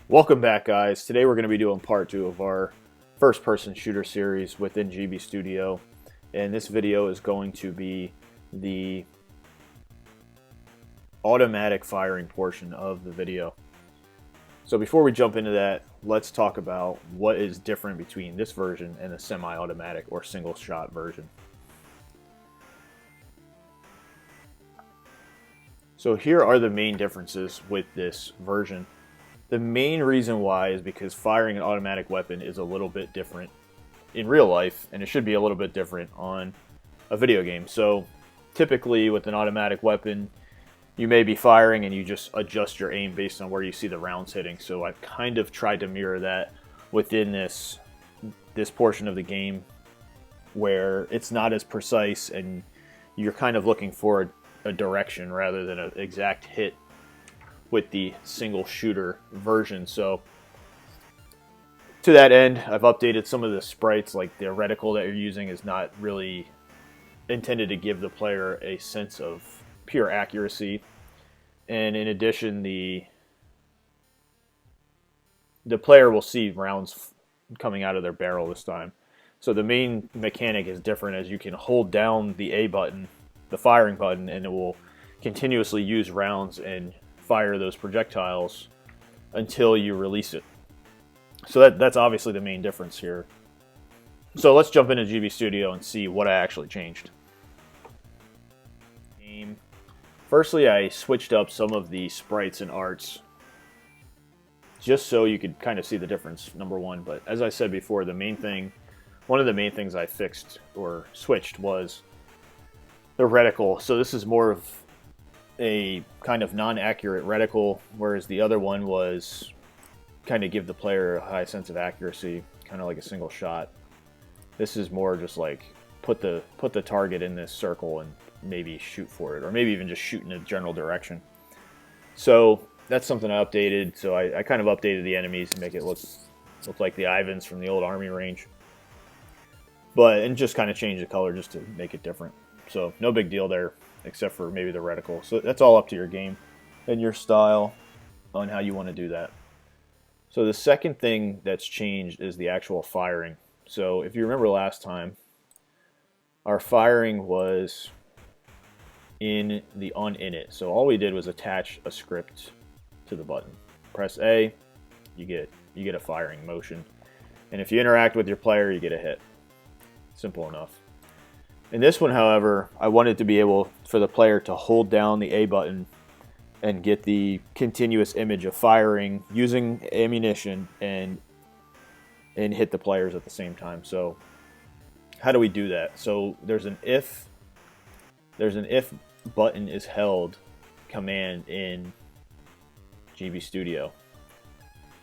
Welcome back, guys. Today we're going to be doing part 2 of our first-person shooter series within GB Studio. And this video is going to be the automatic firing portion of the video. So before we jump into that, let's talk about what is different between this version and the semi-automatic or single-shot version. So here are the main differences with this version. The main reason why is because firing an automatic weapon is a little bit different in real life, and it should be a little bit different on a video game. So typically with an automatic weapon, you may be firing and you just adjust your aim based on where you see the rounds hitting. So I've kind of tried to mirror that within this portion of the game where it's not as precise and you're kind of looking for a direction rather than an exact hit with the single shooter version. So to that end, I've updated some of the sprites, like the reticle that you're using is not really intended to give the player a sense of pure accuracy. And in addition, the player will see rounds coming out of their barrel this time. So the main mechanic is different, as you can hold down the A button, the firing button, and it will continuously use rounds and fire those projectiles until you release it. So that's obviously the main difference here. So let's jump into GB Studio and see what I actually changed. Firstly, I switched up some of the sprites and arts just so you could kind of see the difference, number one. But as I said before, one of the main things I fixed or switched was the reticle. So this is more of a kind of non-accurate reticle, whereas the other one was kind of give the player a high sense of accuracy, kind of like a single shot. This is more just like put the target in this circle and maybe shoot for it, or maybe even just shoot in a general direction. So that's something I updated. So I kind of updated the enemies to make it look like the Ivans from the old army range, and just kind of change the color just to make it different. So no big deal there, except for maybe the reticle. So that's all up to your game and your style on how you want to do that. So the second thing that's changed is the actual firing. So if you remember last time, our firing was in the uninit. So all we did was attach a script to the button. Press A, you get a firing motion. And if you interact with your player, you get a hit. Simple enough. In this one, however, I wanted to be able for the player to hold down the A button and get the continuous image of firing using ammunition and hit the players at the same time. So how do we do that? So there's an if button is held command in GB Studio,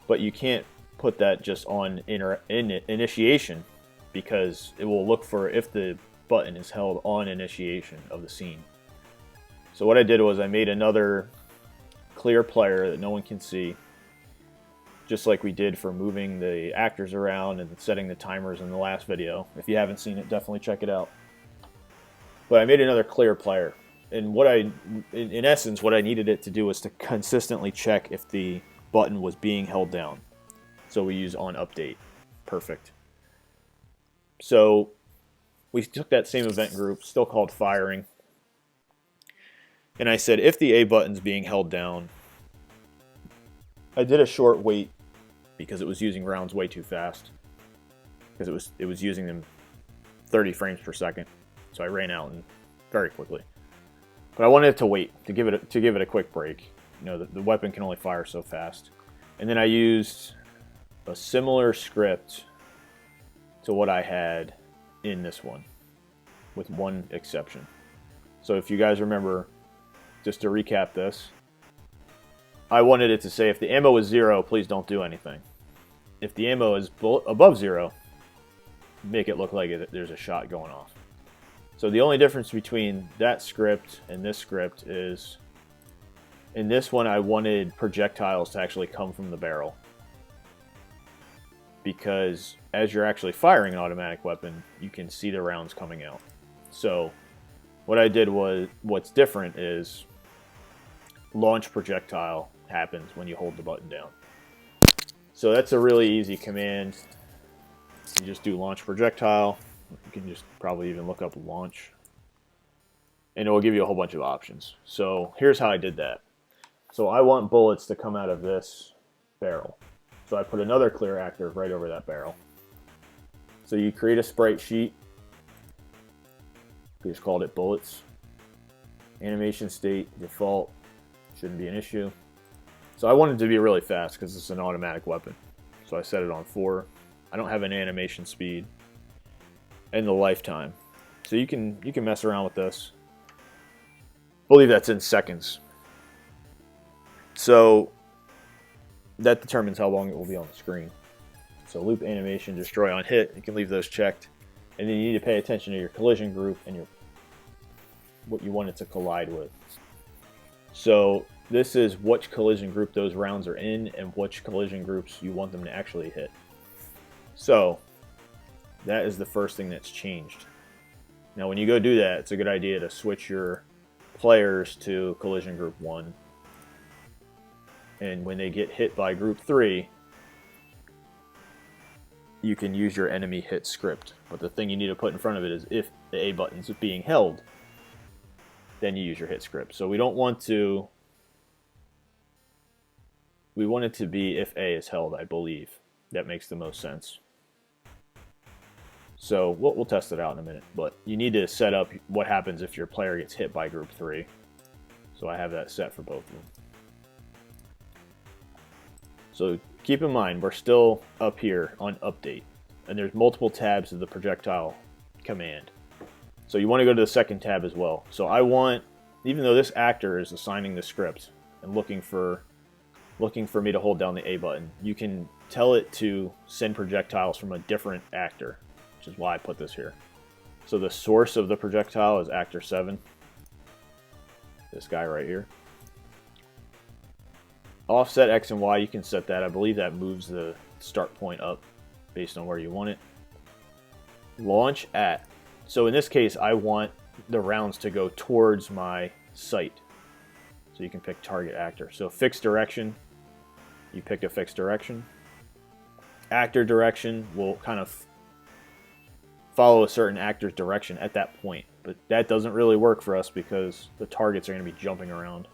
but you can't put that just on initiation, because it will look for if the button is held on initiation of the scene. So what I did was I made another clear player that no one can see, just like we did for moving the actors around and setting the timers in the last video. If you haven't seen it, definitely check it out. But I made another clear player, and in essence, what I needed it to do was to consistently check if the button was being held down. So we use on update. Perfect. So we took that same event group, still called firing, and I said if the A button's being held down, I did a short wait because it was using rounds way too fast, because it was using them 30 frames per second. So I ran out very quickly. But I wanted it to wait, to give it a quick break. You know, the weapon can only fire so fast. And then I used a similar script to what I had in this one, with one exception. So if you guys remember, just to recap this, I wanted it to say if the ammo is 0, please don't do anything. If the ammo is above 0, make it look like there's a shot going off. So the only difference between that script and this script is, in this one I wanted projectiles to actually come from the barrel, because as you're actually firing an automatic weapon, you can see the rounds coming out. So what I did was, what's different is launch projectile happens when you hold the button down. So that's a really easy command. You just do launch projectile. You can just probably even look up launch. And it will give you a whole bunch of options. So here's how I did that. So I want bullets to come out of this barrel. So I put another clear active right over that barrel. So you create a sprite sheet. We just called it bullets. Animation state, default, shouldn't be an issue. So I wanted to be really fast because it's an automatic weapon. So I set it on 4. I don't have an animation speed. And the lifetime. So you can mess around with this. I believe that's in seconds. So that determines how long it will be on the screen. So loop animation, destroy on hit, you can leave those checked. And then you need to pay attention to your collision group and what you want it to collide with. So this is which collision group those rounds are in and which collision groups you want them to actually hit. So that is the first thing that's changed. Now when you go do that, it's a good idea to switch your players to collision group 1. And when they get hit by group 3, you can use your enemy hit script. But the thing you need to put in front of it is if the A button's being held, then you use your hit script. So we don't want to... We want it to be if A is held, I believe. That makes the most sense. So we'll test it out in a minute. But you need to set up what happens if your player gets hit by group 3. So I have that set for both of them. So keep in mind, we're still up here on update. And there's multiple tabs of the projectile command. So you want to go to the second tab as well. So I want, even though this actor is assigning the script and looking for me to hold down the A button, you can tell it to send projectiles from a different actor, which is why I put this here. So the source of the projectile is actor 7. This guy right here. Offset X and Y, you can set that. I believe that moves the start point up based on where you want it. Launch at. So in this case, I want the rounds to go towards my sight. So you can pick target actor. So fixed direction, you pick a fixed direction. Actor direction will kind of follow a certain actor's direction at that point. But that doesn't really work for us because the targets are going to be jumping around.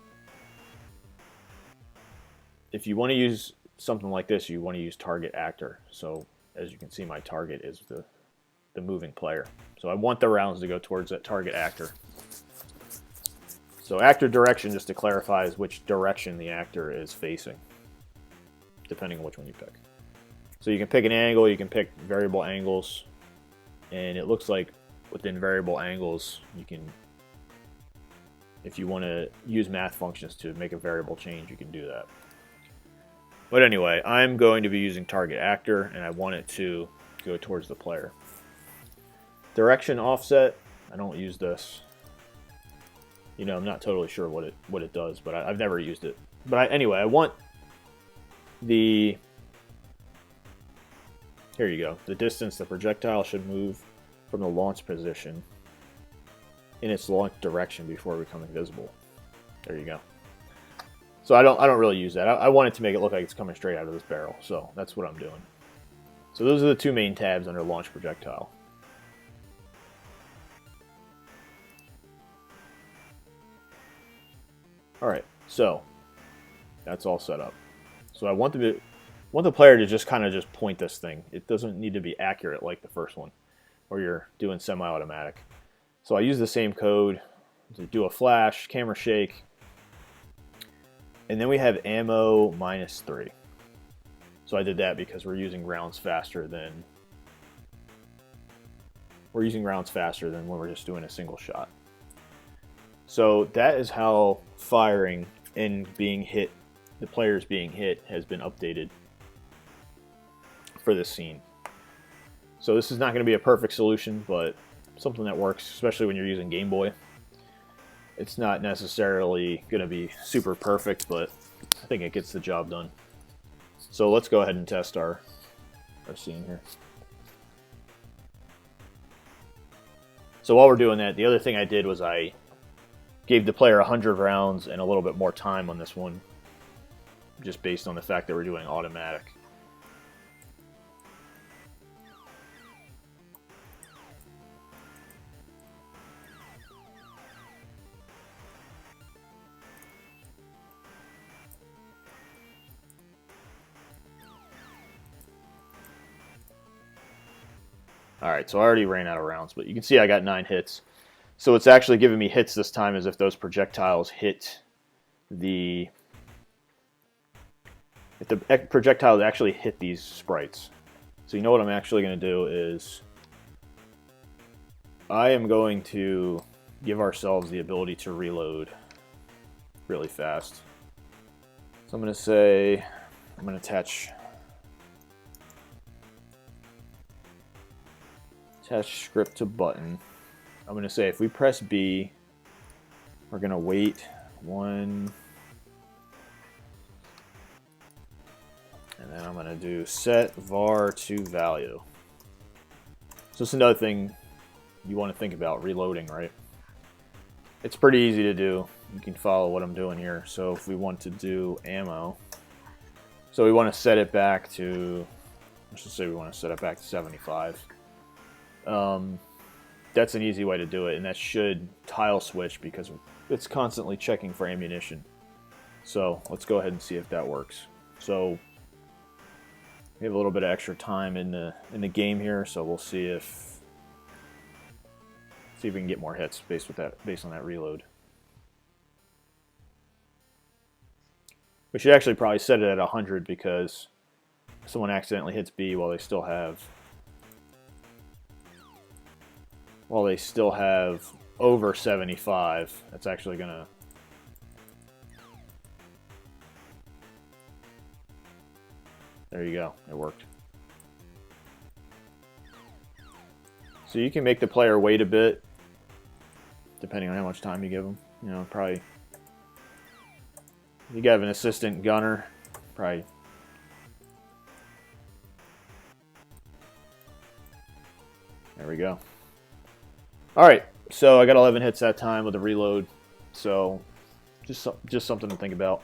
If you want to use something like this, you want to use target actor. So as you can see, my target is the moving player. So I want the rounds to go towards that target actor. So actor direction, just to clarify, is which direction the actor is facing, depending on which one you pick. So you can pick an angle, you can pick variable angles, and it looks like within variable angles, you can, if you want to use math functions to make a variable change, you can do that. But anyway, I'm going to be using target actor, and I want it to go towards the player. Direction offset, I don't use this. You know, I'm not totally sure what it does, but I've never used it. But anyway, I want the... Here you go. The distance the projectile should move from the launch position in its launch direction before becoming visible. There you go. So I don't really use that. I want it to make it look like it's coming straight out of this barrel. So that's what I'm doing. So those are the two main tabs under launch projectile. Alright, so that's all set up. So I want the player to just kind of just point this thing. It doesn't need to be accurate like the first one, where you're doing semi-automatic. So I use the same code to do a flash, camera shake, and then we have ammo -3. So I did that because we're using rounds faster than when we're just doing a single shot. So that is how firing and being hit, the players being hit, has been updated for this scene. So this is not going to be a perfect solution, but something that works, especially when you're using Game Boy. It's not necessarily going to be super perfect, but I think it gets the job done. So let's go ahead and test our scene here. So while we're doing that, the other thing I did was I gave the player 100 rounds and a little bit more time on this one, just based on the fact that we're doing automatic. All right, so I already ran out of rounds, but you can see I got 9 hits. So it's actually giving me hits this time as if those projectiles hit the... If the projectiles actually hit these sprites. So you know what I'm actually going to do is... I am going to give ourselves the ability to reload really fast. So I'm going to say... I'm going to attach script to button. I'm going to say if we press B, we're going to wait 1, and then I'm going to do set var to value. So this is another thing you want to think about, reloading, right? It's pretty easy to do. You can follow what I'm doing here. So if we want to do ammo, so we want to set it back to, let's just say we want to set it back to 75. That's an easy way to do it, and that should tile switch because it's constantly checking for ammunition. So let's go ahead and see if that works. So we have a little bit of extra time in the game here, so we'll see if we can get more hits based on that reload. We should actually probably set it at 100 because if someone accidentally hits B while they still have over 75, that's actually gonna... There you go, it worked. So you can make the player wait a bit, depending on how much time you give them. You know, probably... You got an assistant gunner, probably... There we go. Alright, so I got 11 hits that time with a reload, so just something to think about.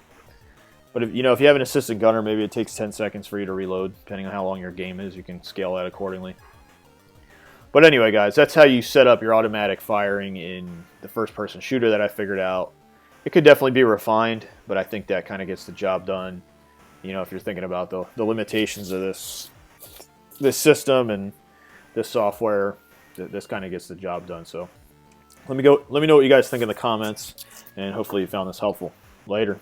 But if you have an assistant gunner, maybe it takes 10 seconds for you to reload, depending on how long your game is. You can scale that accordingly. But anyway, guys, that's how you set up your automatic firing in the first-person shooter that I figured out. It could definitely be refined, but I think that kind of gets the job done. You know, if you're thinking about the limitations of this system and this software, this kind of gets the job done. So let me know what you guys think in the comments, and hopefully you found this helpful. Later.